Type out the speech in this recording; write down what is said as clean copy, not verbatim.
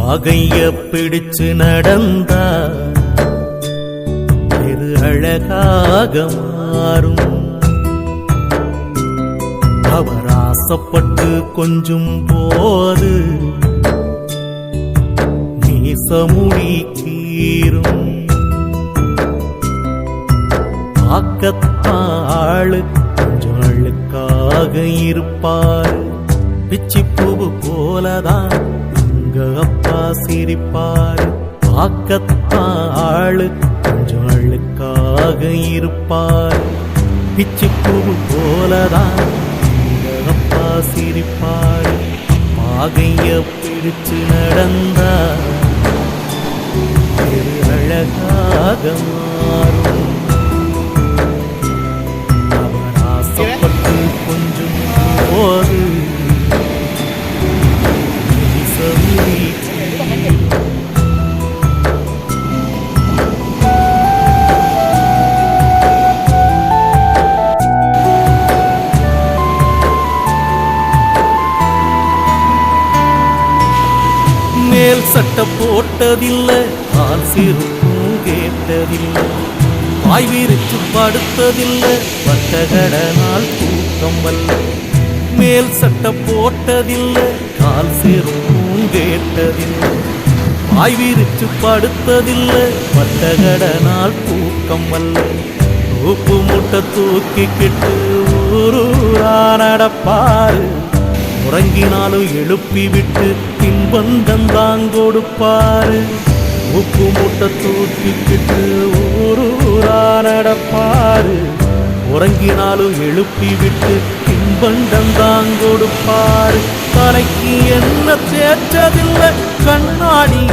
பாகைய பிடிச்சு நடந்தா பெரு அழகாக மாறும். அவர் ஆசைப்பட்டு கொஞ்சும் போது மீசமுடி கீரும். ஆக்கத்தாளு கொஞ்சம் அழுக்காக இருப்பாரு. பிச்சிப்பூவு போலதான் அங்க அப்பா சிரிப்பாரு. ஆக்கத்தாளு கொஞ்சம் அழுக்காக இருப்பாரு. பிச்சிப்பூவு போலதான் அங்க அப்பா சிரிப்பாரு. பாகைய பிடிச்சு நடந்தா பெரு அழகாக மாறும். அவர் ஆசைப்பட்டு கொஞ்சம் போது மேல் சட்டை போட்டதில்லை, கால் சிறுக்கும் கேட்டதில்லை, வாய் விரிச்சு படுத்ததில்லை, வட்டகடனால் தூக்கம் வல்ல. மேல் சட்டை போட்டதில்லை, கால் சிறுக்கும் கேட்டதில்லை, வாய் விரிச்சு படுத்ததில்லை, வட்டகடனால் தூக்கம் வல்ல. உப்பு முட்டை தூக்கிக்கிட்டு ஊரூரா நடப்பாரு. உறங்கினாலும் எழுப்பி விட்டு பின்பந்தம் தான் கொடுப்பாரு. உப்பு முட்டை தூக்கிக்கிட்டு ஊரூரா நடப்பாரு. உறங்கினாலும் எழுப்பி விட்டு பின்பந்தம் தான் கொடுப்பாரு. தலைக்கு என்ன தேற்றதில்லை, கண்ணாடி